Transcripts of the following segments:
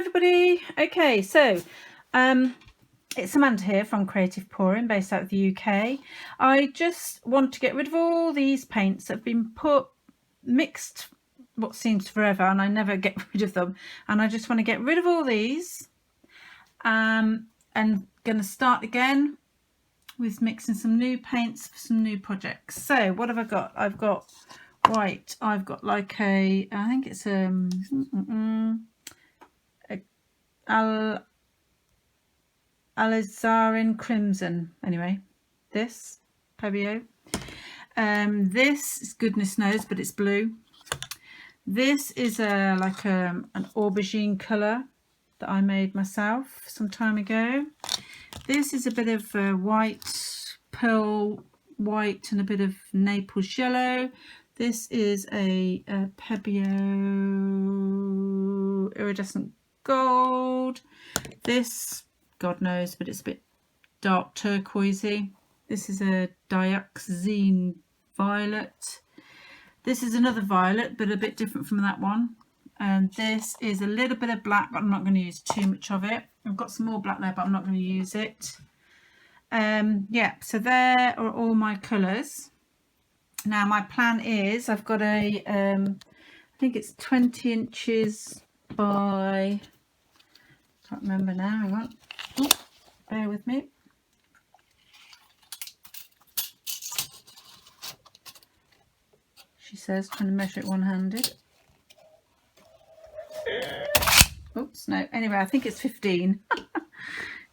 everybody. Okay, so it's Amanda here from Creative Pouring, based out of the UK. I just want to get rid of all these paints that have been mixed what seems forever, and I never get rid of them, and I just want to get rid of all these and going to start again with mixing some new paints for some new projects. So what have I got? I've got white, I've got like I think it's alizarin crimson. Anyway, this Pebeo. This is goodness knows, but it's blue. This is like an aubergine colour that I made myself some time ago. This is a bit of white, pearl white, and a bit of Naples yellow. This is a Pebeo iridescent gold. This, God knows, but it's a bit dark turquoisey. This is a dioxazine violet. This is another violet, but a bit different from that one. And this is a little bit of black, but I'm not going to use too much of it. I've got some more black there, but I'm not going to use it. Yeah, so there are all my colours. Now my plan is, I've got a I think it's 20 inches by, can't remember now, hang on, bear with me. She says, trying to measure it one-handed. Oops, no, anyway, I think it's 15.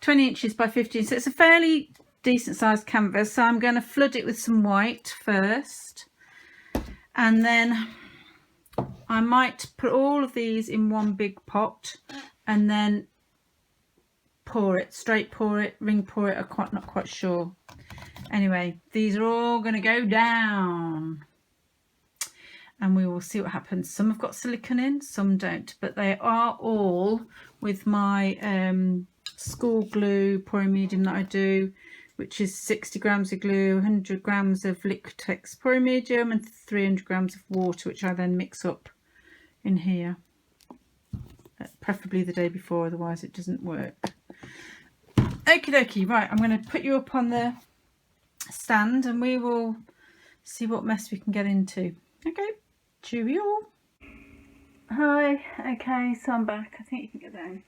20 inches by 15, so it's a fairly decent sized canvas. So I'm going to flood it with some white first, and then I might put all of these in one big pot and then pour it, straight pour it, ring pour it, I'm not quite sure. Anyway, these are all going to go down and we will see what happens. Some have got silicone in, some don't, but they are all with my school glue pouring medium that I do, which is 60 grams of glue, 100 grams of Liquitex pouring medium, and 300 grams of water, which I then mix up in here, preferably the day before, otherwise it doesn't work. Okie dokie, right, I'm going to put you up on the stand and we will see what mess we can get into. Okay, cheerio. Hi, okay, so I'm back. I think you can get down.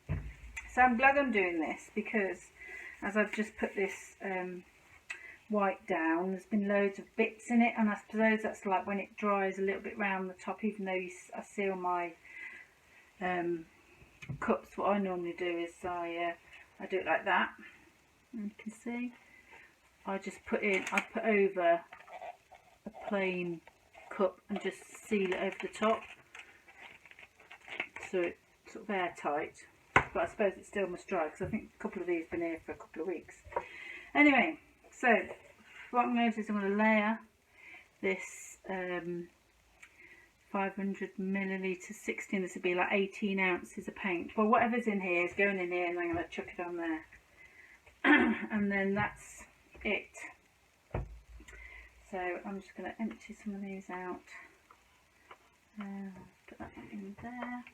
So I'm glad I'm doing this because as I've just put this white down, there's been loads of bits in it, and I suppose that's like when it dries a little bit round the top, even though I seal my cups. What I normally do is I do it like that, and you can see I put over a plain cup and just seal it over the top so it's sort of airtight, but I suppose it still must dry because I think a couple of these have been here for a couple of weeks. Anyway, so what I'm going to do is I'm going to layer this 500 millilitre 16, this would be like 18 ounces of paint. Well, whatever's in here is going in here, and I'm going to chuck it on there. And then that's it. So I'm just going to empty some of these out. Put that in there.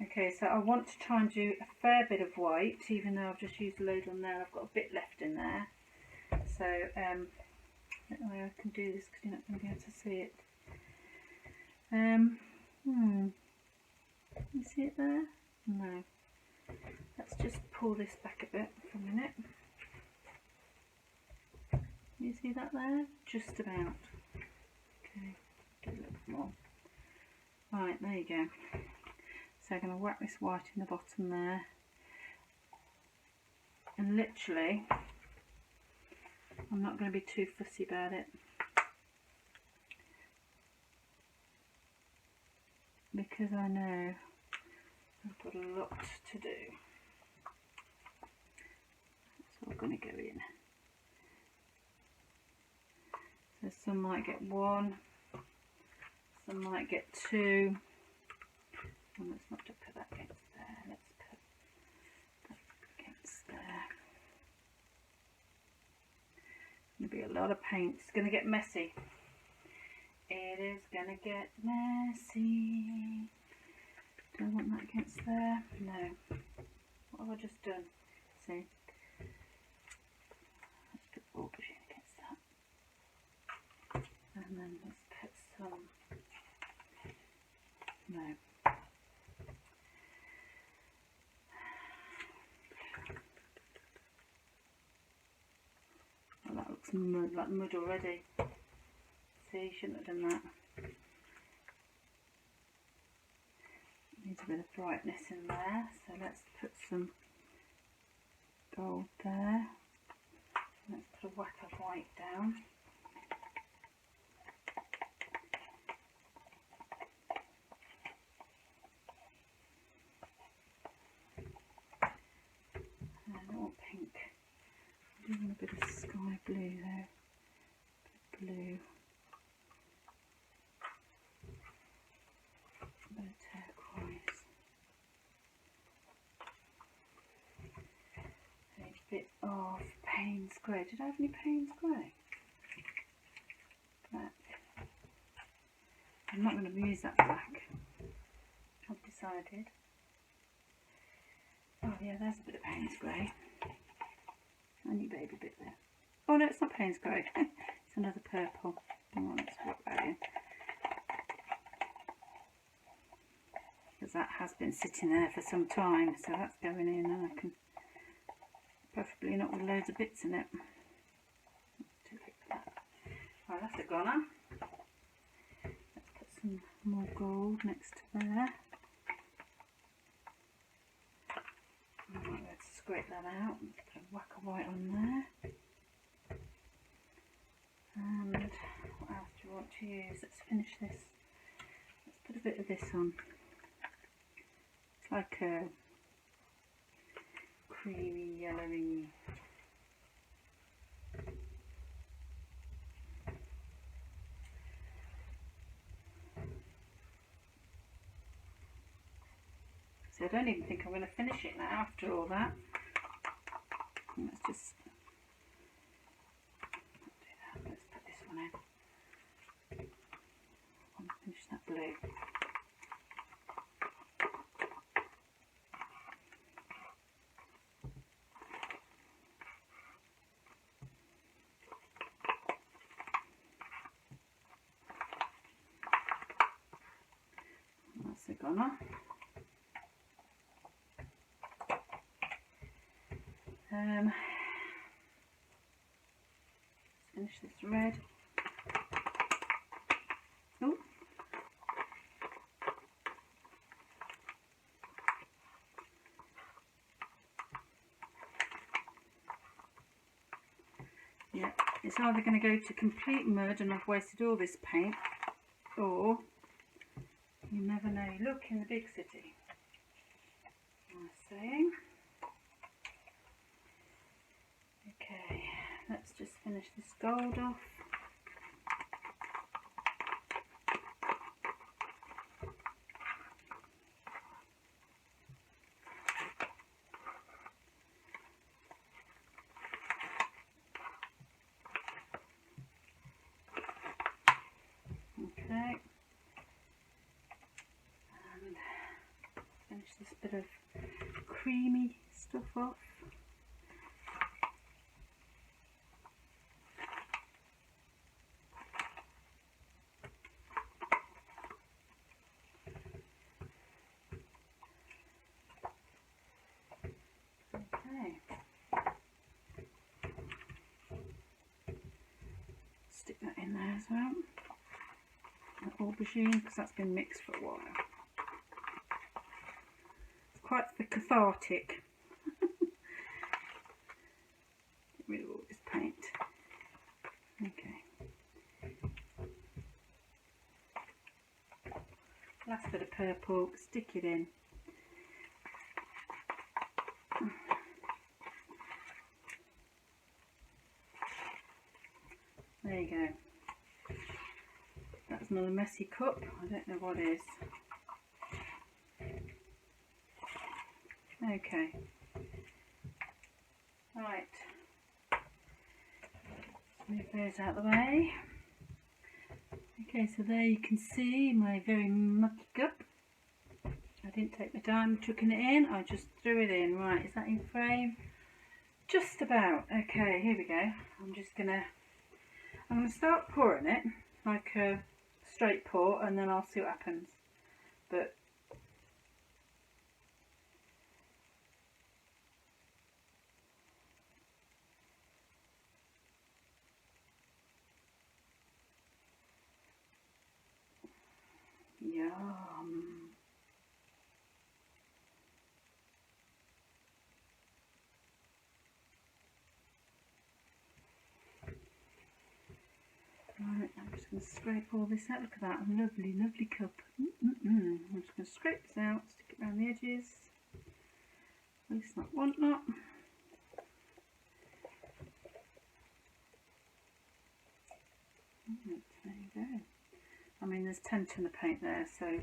Okay, so I want to try and do a fair bit of white, even though I've just used a load on there. I've got a bit left in there. So I don't know how I can do this because you're not going to be able to see it. You see it there? No. Let's just pull this back a bit for a minute. You see that there? Just about. Okay, do a little bit more. Right, there you go. So I'm going to whack this white in the bottom there. And literally, I'm not going to be too fussy about it, because I know I've got a lot to do. So I'm going to go in. So some might get one, some might get two. And let's not put that against there, let's put that against there. It's going to be a lot of paint, it's going to get messy. It is going to get messy. Do I want that against there? No. What have I just done? See? Let's put aubergine against that. And then let's put some... No. Oh, that looks mud, like mud already. See, shouldn't have done that. Needs a bit of brightness in there, so let's put some gold there. Let's put a whack of white down. And I don't want pink. I do want a bit of sky blue there. A bit of blue. A bit of turquoise. A bit of Payne's grey. Did I have any Payne's grey? Black. I'm not going to use that black. I've decided. Oh yeah, there's a bit of Payne's grey. Only baby bit there. Oh no, it's not Payne's grey. It's another purple. Oh, let's put that in. Because that has been sitting there for some time, so that's going in, and I can preferably not with loads of bits in it. Too big for that. Right, that's a goner. Let's put some more gold next to there. Right, let's scrape that out. Let's put a whack of white on there. And what else do you want to use? Let's finish this. Let's put a bit of this on. It's like a creamy, yellowy. So I don't even think I'm going to finish it now after all that. Let's just not do that. Let's put this one in. I want to finish that blue. That's a goner. Let's finish this red. Oh. Yeah, it's either going to go to complete mud and I've wasted all this paint, or you never know. Look in the big city. I say. Okay, let's just finish this gold off. Okay, and finish this bit of creamy stuff off. Stick that in there as well. That aubergine, because that's been mixed for a while. It's quite cathartic. Get rid of all this paint. Okay. Last bit of purple, stick it in. There you go. That's not a messy cup. I don't know what is. Okay. Right. Move those out of the way. Okay, so there you can see my very mucky cup. I didn't take my time chucking it in, I just threw it in. Right, is that in frame? Just about. Okay, here we go. I'm gonna start pouring it like a straight pour, and then I'll see what happens. But yum. Right, I'm just going to scrape all this out. Look at that lovely, lovely cup. I'm just going to scrape this out, stick it around the edges. At least not want not. Right, there you go. I mean, there's 10 ton of paint there, so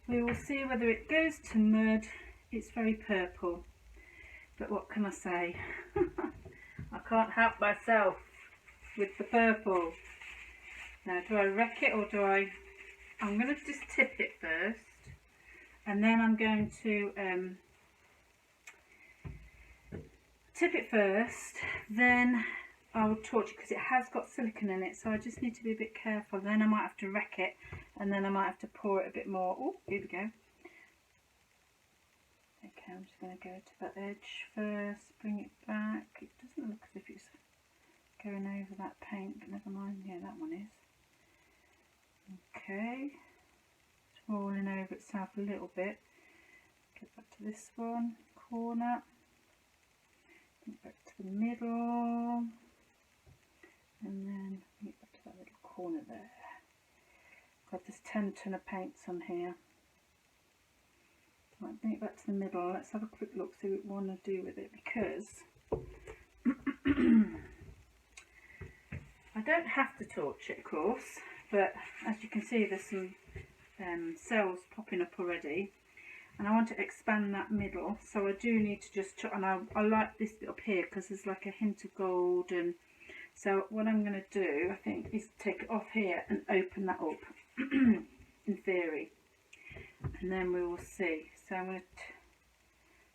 we will see whether it goes to mud. It's very purple, but what can I say? I can't help myself with the purple. Now, do I wreck it or do I'm going to just tip it first, and then I'm going to tip it first, then I will torch it because it has got silicone in it, so I just need to be a bit careful. Then I might have to wreck it, and then I might have to pour it a bit more. Oh, here we go. Okay, I'm just going to go to that edge first, bring it back. It doesn't look as if it's going over that paint, but never mind. Yeah, that one is. Okay, it's rolling over itself a little bit. Get back to this one, corner. Get back to the middle. And then get back to that little corner there. God, there's 10 ton of paints on here. Right, bring it back to the middle. Let's have a quick look, see what we want to do with it, because I don't have to torch it, of course, but as you can see, there's some cells popping up already, and I want to expand that middle, so I do need to just and I like this bit up here because there's like a hint of gold, and so what I'm going to do, I think, is take it off here and open that up in theory, and then we will see. So I'm going to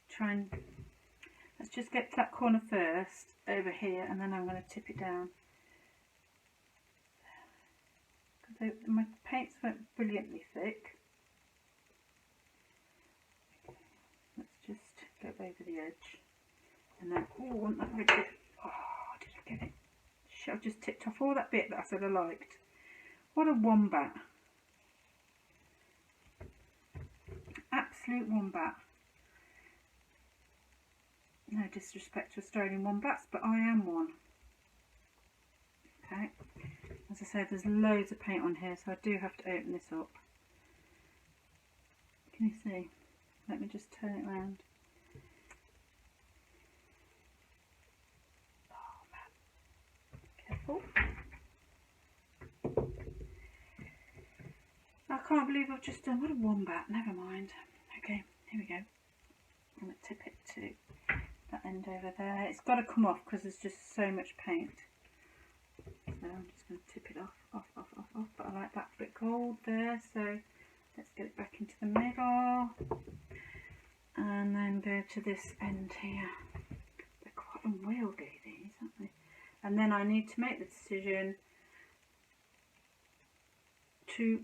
try and, let's just get to that corner first over here, and then I'm going to tip it down. Because my paints weren't brilliantly thick. Let's just go over the edge. And then, oh, I want that really good. Oh, did I get it? Shit, I've just tipped off all that bit that I said I liked. What a wombat. Absolute wombat. No disrespect to Australian wombats, but I am one. Okay, as I said, there's loads of paint on here, so I do have to open this up. Can you see? Let me just turn it around. Oh man, careful. I can't believe I've just done, what a wombat, never mind. Okay, here we go. I'm going to tip it to that end over there. It's got to come off because there's just so much paint. So I'm just going to tip it off. But I like that bit gold there, so let's get it back into the middle. And then go to this end here. They're quite unwieldy, these, aren't they? And then I need to make the decision to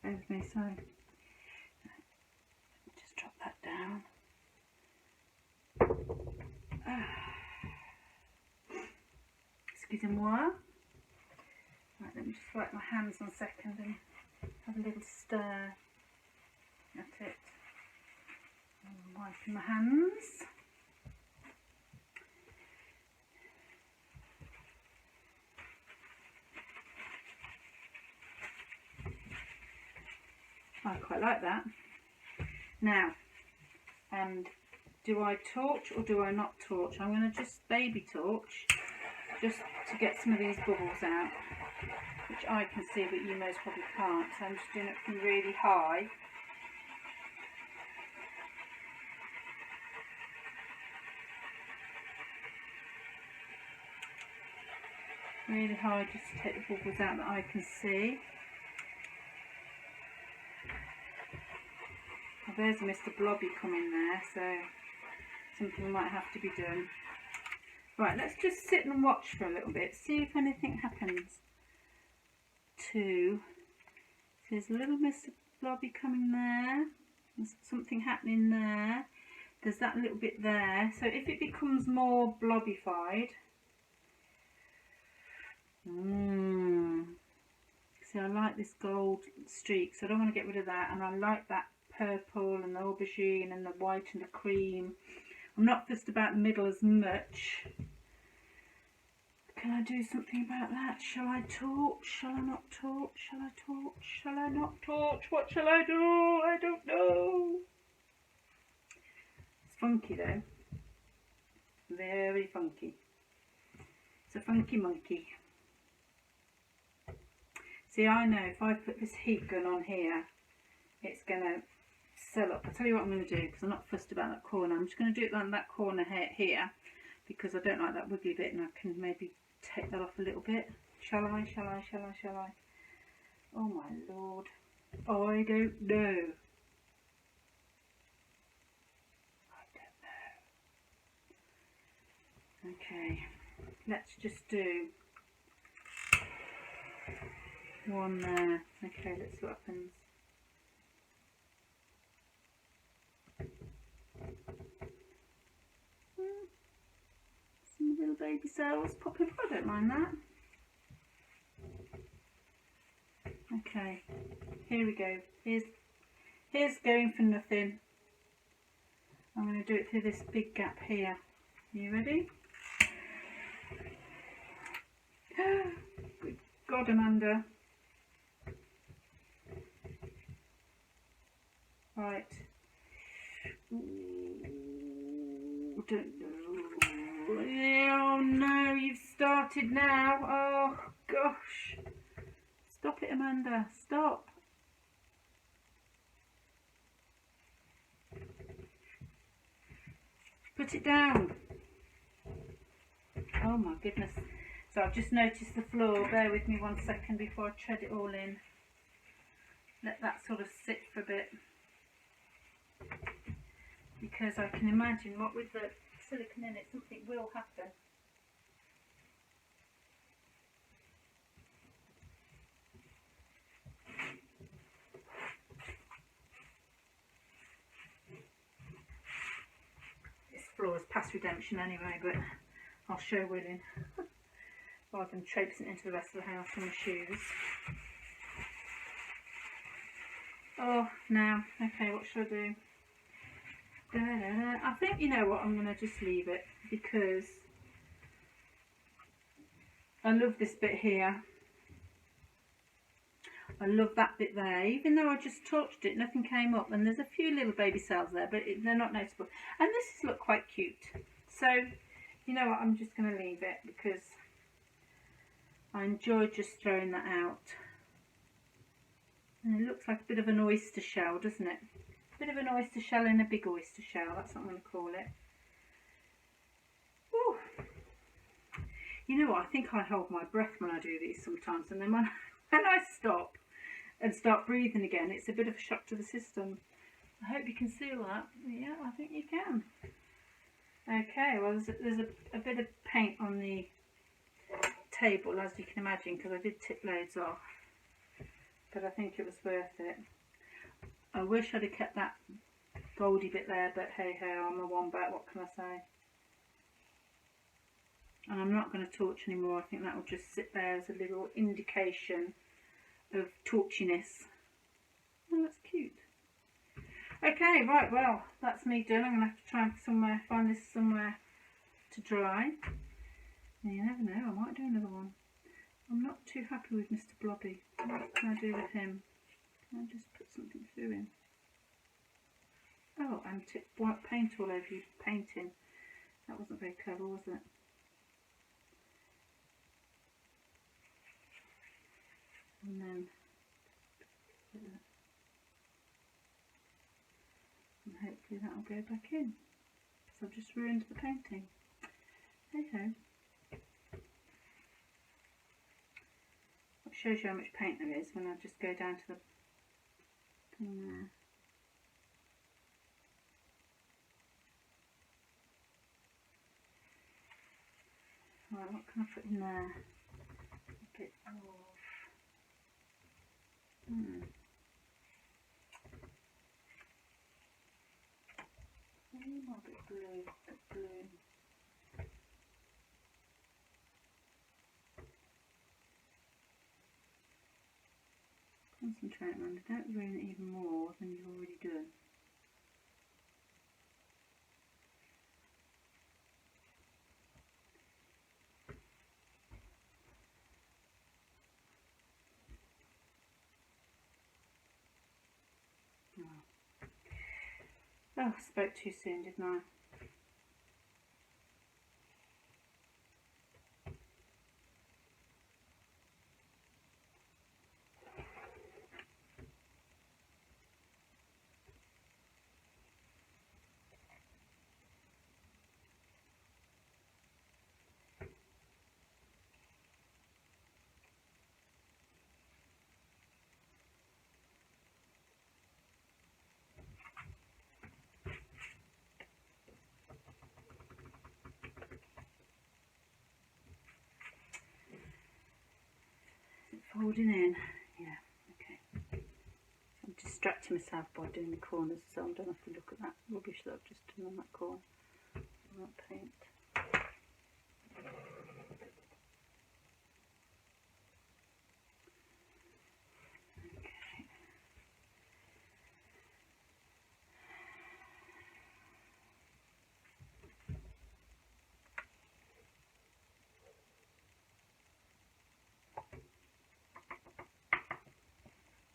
over me, sorry. Just drop that down. Excusez-moi. Right, let me just wipe my hands 1 second and have a little stir. That's it. I'm wiping my hands. I quite like that. Now, do I torch or do I not torch? I'm going to just baby torch, just to get some of these bubbles out, which I can see but you most probably can't. So I'm just doing it from really high. really hard just to take the bubbles out that I can see. Oh, there's Mr. Blobby coming there, so something might have to be done. Right, let's just sit and watch for a little bit, see if anything happens. There's a little Mr. Blobby coming there. There's something happening there. There's that little bit there. So if it becomes more blobbified, see, I like this gold streak, so I don't want to get rid of that. And I like that purple and the aubergine and the white and the cream. I'm not fussed about the middle as much. Can I do something about that? Shall I torch? Shall I not torch? Shall I torch? Shall I not torch? What shall I do? I don't know. It's funky though. Very funky. It's a funky monkey. See, I know if I put this heat gun on here, it's going to sell up. I'll tell you what I'm going to do, because I'm not fussed about that corner. I'm just going to do it on that corner here, because I don't like that wiggly bit, and I can maybe take that off a little bit. Shall I? Shall I? Shall I? Shall I? Oh my lord. I don't know. Okay, let's just do one there. Okay, let's see what happens. Some little baby cells popping up. I don't mind that. Okay, here we go. Here's going for nothing. I'm going to do it through this big gap here. You ready? Good God, Amanda. Right. Ooh, don't know. Oh no, you've started now. Oh gosh. Stop it, Amanda. Stop. Put it down. Oh my goodness. So I've just noticed the floor. Bear with me 1 second before I tread it all in. Let that sort of sit for a bit. Because I can imagine what with the silicone in it, something will happen. This floor is past redemption anyway, but I'll show willing. Rather than traipsing into the rest of the house in my shoes. Oh, now, okay, what should I do? I think, you know what, I'm going to just leave it, because I love this bit here. I love that bit there. Even though I just torched it, nothing came up, and there's a few little baby cells there, but they're not noticeable. And this has looked quite cute. So, you know what, I'm just going to leave it, because I enjoy just throwing that out. And it looks like a bit of an oyster shell, doesn't it? A bit of an oyster shell in a big oyster shell, that's what I'm going to call it. Ooh. You know what, I think I hold my breath when I do these sometimes, and then when I stop and start breathing again, it's a bit of a shock to the system. I hope you can see all that. Yeah, I think you can. Okay, well there's a bit of paint on the table, as you can imagine, because I did tip loads off. But I think it was worth it. I wish I'd have kept that goldy bit there, but hey ho, I'm a wombat, what can I say? And I'm not going to torch anymore. I think that will just sit there as a little indication of torchiness. Oh, that's cute. Okay, right, well, that's me done. I'm going to have to try and find this somewhere to dry. And you never know, I might do another one. I'm not too happy with Mr. Blobby. What can I do with him? Can I just put something through him? Oh, and tip white paint all over you, painting. That wasn't very clever, was it? And then, and hopefully that will go back in. So I've just ruined the painting. Hey ho. It shows you how much paint there is when I just go down to the thing there. Right, what can I put in there? A bit of... A bit blue. Concentrate on it. Don't ruin it even more than you've already done. Oh, I spoke too soon, didn't I? Folding in, yeah, okay. I'm distracting myself by doing the corners, so I don't have to look at that rubbish that I've just done on that corner. That paint.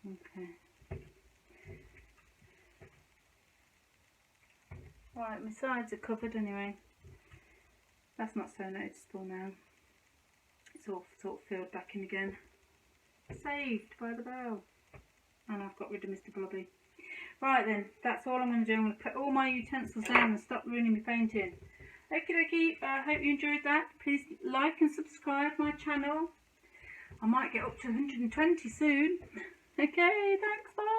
Okay. Right, my sides are covered anyway. That's not so noticeable now. It's all sort of filled back in again. Saved by the bell. And I've got rid of Mr. Blobby. Right then, that's all I'm going to do. I'm going to put all my utensils down and stop ruining my painting. Okie dokie, I hope you enjoyed that. Please like and subscribe my channel. I might get up to 120 soon. Okay, thanks, bye.